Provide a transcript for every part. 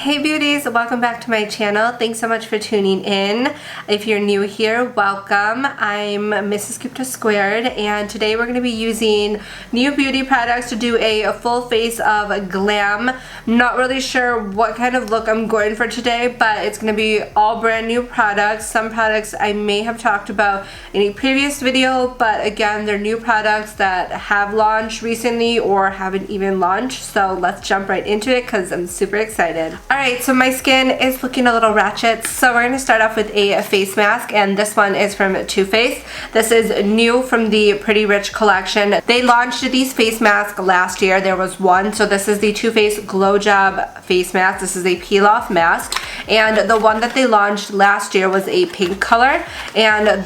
Hey beauties, welcome back to my channel. Thanks so much for tuning in. If you're new here, welcome. I'm MrsGuptaSquared and today we're going to be using new beauty products to do a full face of glam. Not really sure what kind of look I'm going for today, but it's going to be all brand new products. Some products I may have talked about in a previous video, but again, they're new products that have launched recently or haven't even launched. So let's jump right into it because I'm super excited. Alright, so my skin is looking a little ratchet, so we're going to start off with a face mask, and this one is from Too Faced. This is new from the Pretty Rich collection. They launched these face masks last year. There was one, so this is the Too Faced Glow Job face mask. This is a peel-off mask, and the one that they launched last year was a pink color, and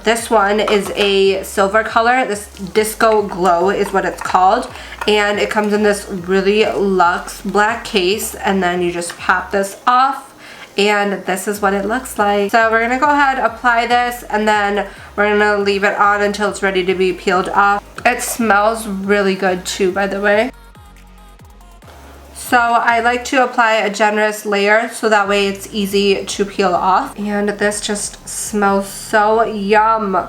this one is a silver color. This Disco Glow is what it's called, and it comes in this really luxe black case, and then you just pop this off and this is what it looks like. So we're gonna go ahead, apply this, and then we're gonna leave it on until it's ready to be peeled off. It smells really good too, by the way. So I like to apply a generous layer so that way it's easy to peel off, and this just smells so yum.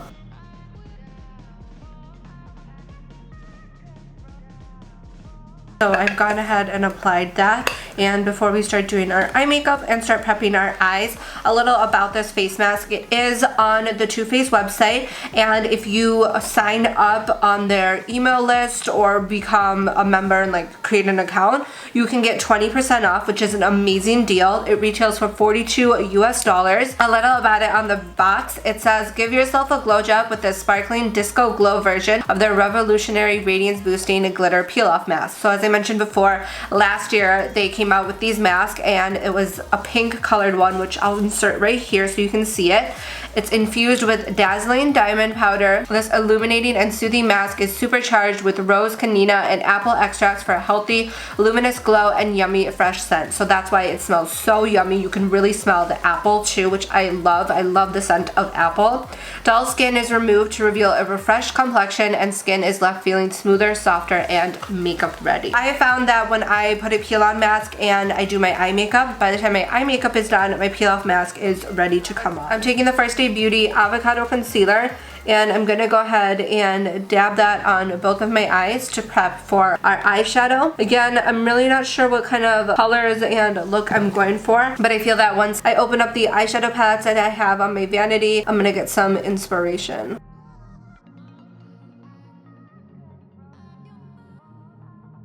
So I've gone ahead and applied that, and before we start doing our eye makeup and start prepping our eyes, a little about this face mask. It is on the Too Faced website, and if you sign up on their email list or become a member and like create an account, you can get 20% off, which is an amazing deal. It retails for $42 US. A little about it on the box. It says, give yourself a glow job with this sparkling disco glow version of their revolutionary radiance boosting glitter peel off mask. So as I mentioned before, last year they came out with these masks, and it was a pink colored one, which I'll insert right here so you can see it. It's infused with dazzling diamond powder. This illuminating and soothing mask is supercharged with rose, canina, and apple extracts for a healthy, luminous glow and yummy fresh scent. So that's why it smells so yummy. You can really smell the apple too, which I love. I love the scent of apple. Dull skin is removed to reveal a refreshed complexion, and skin is left feeling smoother, softer, and makeup ready. I have found that when I put a peel-on mask and I do my eye makeup, by the time my eye makeup is done, my peel-off mask is ready to come off. I'm taking the First Day Beauty Avocado Concealer, and I'm gonna go ahead and dab that on both of my eyes to prep for our eyeshadow. Again, I'm really not sure what kind of colors and look I'm going for, but I feel that once I open up the eyeshadow palettes that I have on my vanity, I'm gonna get some inspiration.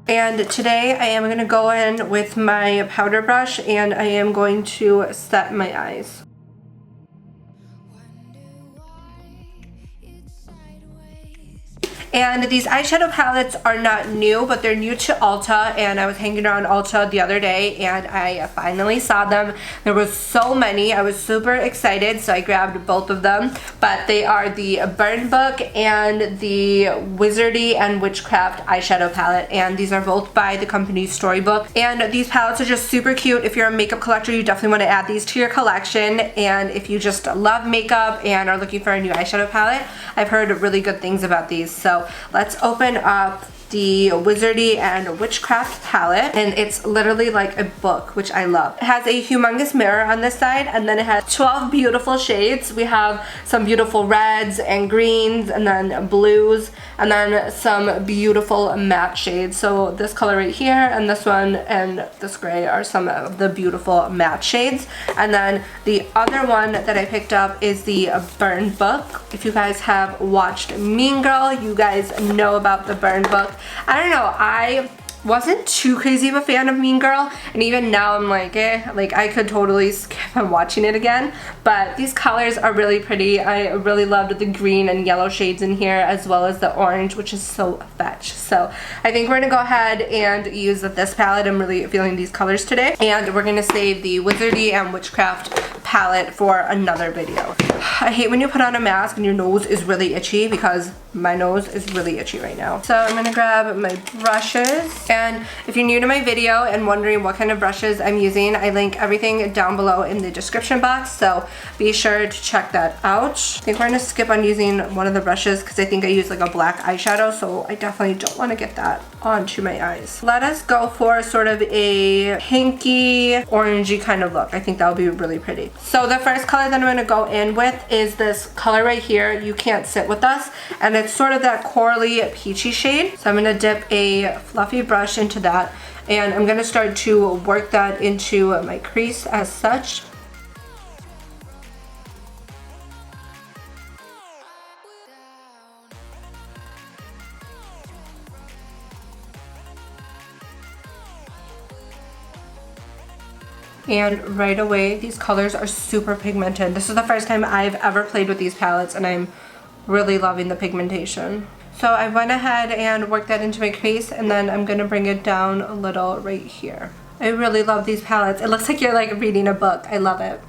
And today I am going to go in with my powder brush, and I am going to set my eyes. And these eyeshadow palettes are not new, but they're new to Ulta, and I was hanging around Ulta the other day and I finally saw them. There was so many. I was super excited, so I grabbed both of them. But they are the Burn Book and the Wizardy and Witchcraft eyeshadow palette, and these are both by the company Storybook. And these palettes are just super cute. If you're a makeup collector, you definitely want to add these to your collection, and if you just love makeup and are looking for a new eyeshadow palette, I've heard really good things about these. So let's open up the Wizardy and Witchcraft palette, and it's literally like a book, which I love. It has a humongous mirror on this side, and then it has 12 beautiful shades. We have some beautiful reds and greens, and then blues, and then some beautiful matte shades. So this color right here and this one and this gray are some of the beautiful matte shades. And then the other one that I picked up is the Burn Book. If you guys have watched Mean Girl, you guys know about the Burn Book. I don't know, I wasn't too crazy of a fan of Mean Girl, and even now I'm like, like I could totally skip on watching it again. But these colors are really pretty. I really loved the green and yellow shades in here, as well as the orange, which is so fetch. So I think we're gonna go ahead and use this palette. I'm really feeling these colors today, and we're gonna save the Wizardy and Witchcraft palette for another video. I hate when you put on a mask and your nose is really itchy, because my nose is really itchy right now. So I'm gonna grab my brushes, and if you're new to my video and wondering what kind of brushes I'm using, I link everything down below in the description box, so be sure to check that out. I think we're gonna skip on using one of the brushes because I think I use like a black eyeshadow, so I definitely don't want to get that onto my eyes. Let us go for sort of a pinky orangey kind of look. I think that will be really pretty. So the first color that I'm going to go in with is this color right here, You Can't Sit With Us, and it's sort of that corally peachy shade. So I'm going to dip a fluffy brush into that, and I'm going to start to work that into my crease as such. And right away, these colors are super pigmented. This is the first time I've ever played with these palettes, and I'm really loving the pigmentation. So I went ahead and worked that into my crease, and then I'm gonna bring it down a little right here. I really love these palettes. It looks like you're like reading a book. I love it.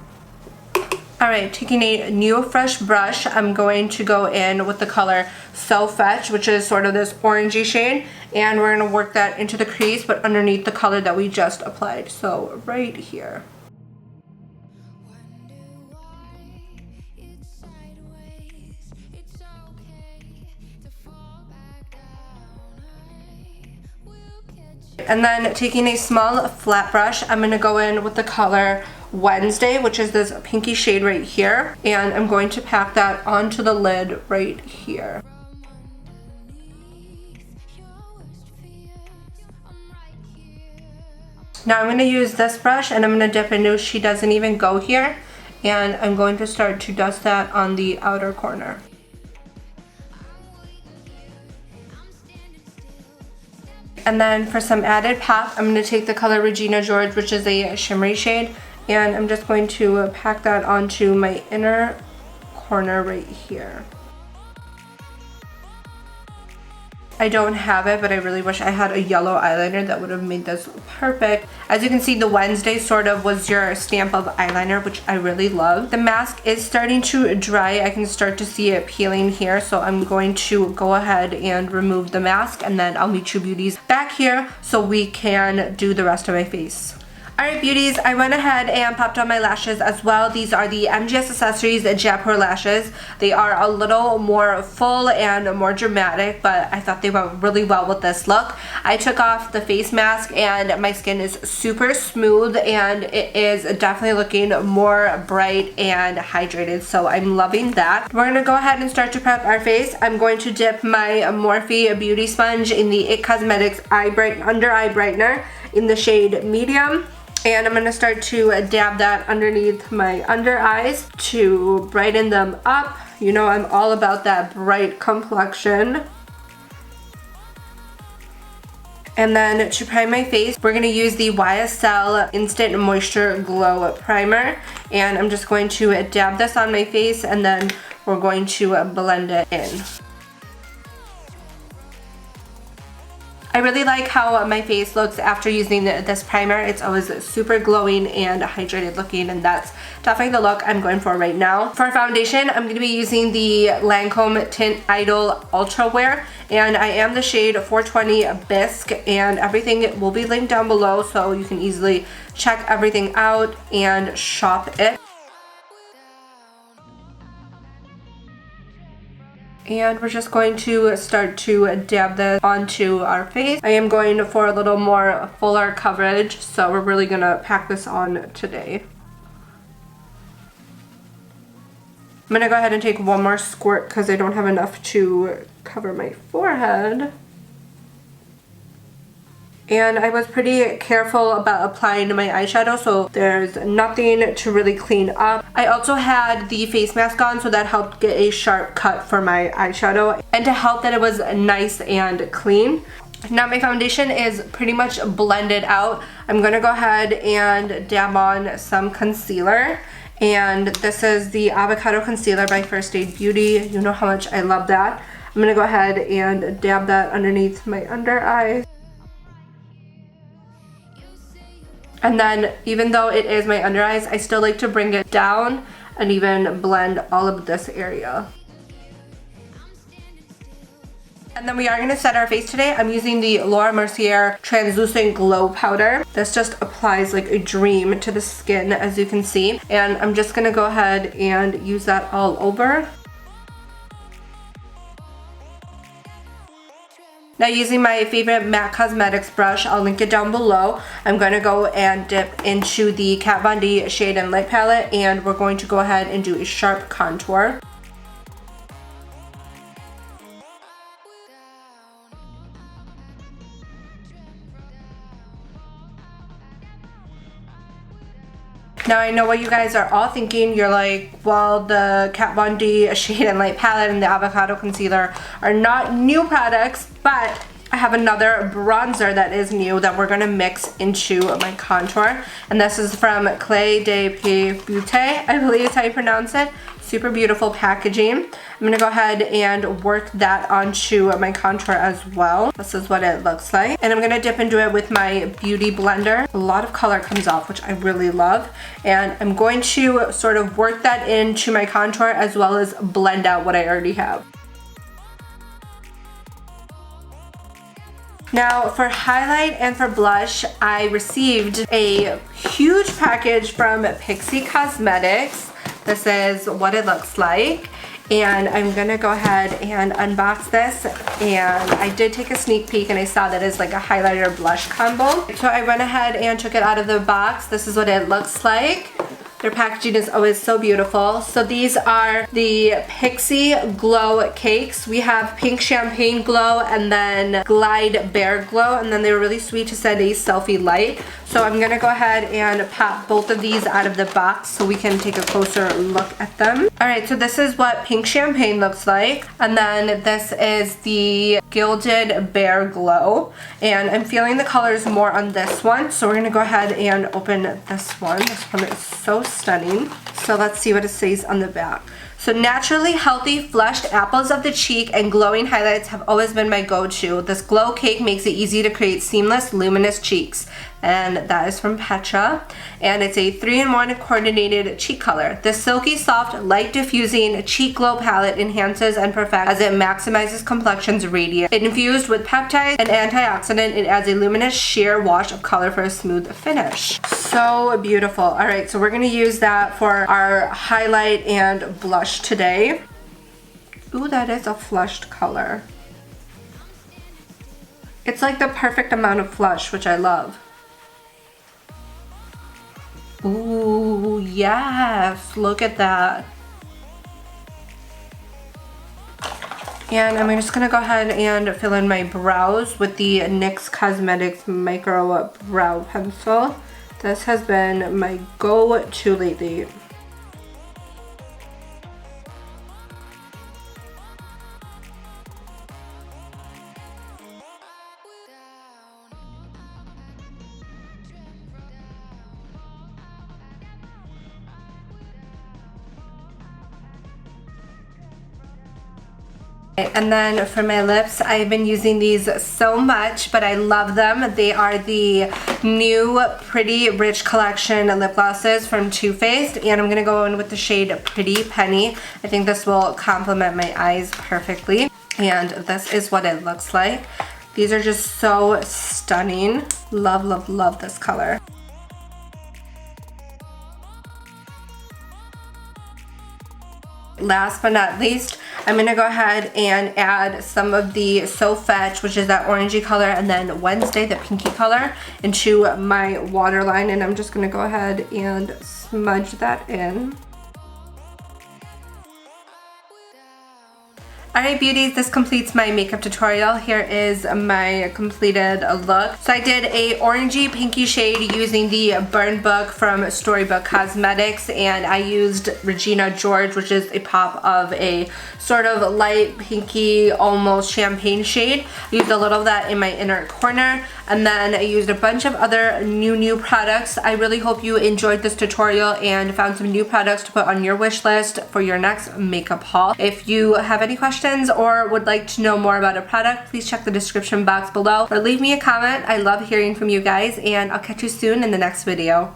Alright, taking a new fresh brush, I'm going to go in with the color So Fetch, which is sort of this orangey shade, and we're going to work that into the crease, but underneath the color that we just applied. So right here. And then taking a small flat brush, I'm going to go in with the color Wednesday, which is this pinky shade right here, and I'm going to pack that onto the lid right here. Now I'm going to use this brush, and I'm going to dip into She Doesn't Even Go Here, and I'm going to start to dust that on the outer corner. And then for some added pop, I'm going to take the color Regina George, which is a shimmery shade, and I'm just going to pack that onto my inner corner right here. I don't have it, but I really wish I had a yellow eyeliner that would have made this perfect. As you can see, the Wednesday sort of was your stamp of eyeliner, which I really love. The mask is starting to dry. I can start to see it peeling here, so I'm going to go ahead and remove the mask, and then I'll meet you beauties back here so we can do the rest of my face. Alright beauties, I went ahead and popped on my lashes as well. These are the MGS Accessories Jaipur lashes. They are a little more full and more dramatic, but I thought they went really well with this look. I took off the face mask, and my skin is super smooth, and it is definitely looking more bright and hydrated, so I'm loving that. We're going to go ahead and start to prep our face. I'm going to dip my Morphe Beauty Sponge in the IT Cosmetics Under Eye Brightener in the shade Medium. And I'm going to start to dab that underneath my under eyes to brighten them up. You know I'm all about that bright complexion. And then to prime my face, we're going to use the YSL Instant Moisture Glow Primer. And I'm just going to dab this on my face, and then we're going to blend it in. I really like how my face looks after using this primer. It's always super glowing and hydrated looking, and that's definitely the look I'm going for right now. For foundation, I'm going to be using the Lancome Tint Idol Ultra Wear, and I am the shade 420 Bisque, and everything will be linked down below so you can easily check everything out and shop it. And we're just going to start to dab this onto our face. I am going for a little more fuller coverage, so we're really going to pack this on today. I'm going to go ahead and take one more squirt because I don't have enough to cover my forehead. And I was pretty careful about applying my eyeshadow, so there's nothing to really clean up. I also had the face mask on, so that helped get a sharp cut for my eyeshadow, and to help that it was nice and clean. Now my foundation is pretty much blended out. I'm going to go ahead and dab on some concealer. And this is the Avocado Concealer by First Aid Beauty. You know how much I love that. I'm going to go ahead and dab that underneath my under eye. And then, even though it is my under eyes, I still like to bring it down and even blend all of this area. And then we are going to set our face today. I'm using the Laura Mercier Translucent Glow Powder. This just applies like a dream to the skin, as you can see. And I'm just going to go ahead and use that all over. Now using my favorite MAC Cosmetics brush, I'll link it down below, I'm going to go and dip into the Kat Von D Shade and Light palette, and we're going to go ahead and do a sharp contour. Now I know what you guys are all thinking. You're like, well, the Kat Von D Shade and Light palette and the Avocado Concealer are not new products, but I have another bronzer that is new that we're gonna mix into my contour. And this is from Clé de Beauty, I believe is how you pronounce it. Super beautiful packaging. I'm gonna go ahead and work that onto my contour as well. This is what it looks like. And I'm gonna dip into it with my Beauty blender. A lot of color comes off, which I really love. And I'm going to sort of work that into my contour as well as blend out what I already have. Now for highlight and for blush, I received a huge package from Pixie Cosmetics. This is what it looks like. And I'm gonna go ahead and unbox this. And I did take a sneak peek and I saw that it's like a highlighter blush combo. So I went ahead and took it out of the box. This is what it looks like. Their packaging is always so beautiful. So these are the Pixie Glow Cakes. We have Pink Champagne Glow and then Glide Bear Glow. And then they were really sweet to send a selfie light. So I'm gonna go ahead and pop both of these out of the box so we can take a closer look at them. Alright, so this is what Pink Champagne looks like. And then this is the Gilded Bear Glow. And I'm feeling the colors more on this one. So we're gonna go ahead and open this one. This one is so stunning. So let's see what it says on the back. So naturally healthy, flushed apples of the cheek and glowing highlights have always been my go-to. This glow cake makes it easy to create seamless, luminous cheeks. And that is from Petra. And it's a 3-in-1 coordinated cheek color. The silky, soft, light diffusing cheek glow palette enhances and perfects as it maximizes complexion's radiance. Infused with peptides and antioxidant, it adds a luminous sheer wash of color for a smooth finish. So beautiful. Alright, so we're going to use that for our highlight and blush today. Ooh, that is a flushed color. It's like the perfect amount of flush, which I love. Ooh, yes, look at that. And I'm just gonna go ahead and fill in my brows with the NYX Cosmetics Micro Brow Pencil. This has been my go-to lately. And then for my lips, I've been using these so much, but I love them. They are the new Pretty Rich Collection lip glosses from Too Faced, and I'm gonna go in with the shade Pretty Penny. I think this will complement my eyes perfectly, and this is what it looks like. These are just so stunning. Love, love, love this color. Last but not least, I'm going to go ahead and add some of the So Fetch, which is that orangey color, and then Wednesday, the pinky color, into my waterline. And I'm just going to go ahead and smudge that in. Alright beauties, this completes my makeup tutorial. Here is my completed look. So I did a orangey pinky shade using the Burn Book from Storybook Cosmetics, and I used Regina George, which is a pop of a sort of light pinky, almost champagne shade. I used a little of that in my inner corner, and then I used a bunch of other new products. I really hope you enjoyed this tutorial and found some new products to put on your wish list for your next makeup haul. If you have any questions or would like to know more about a product, please check the description box below or leave me a comment. I love hearing from you guys, and I'll catch you soon in the next video.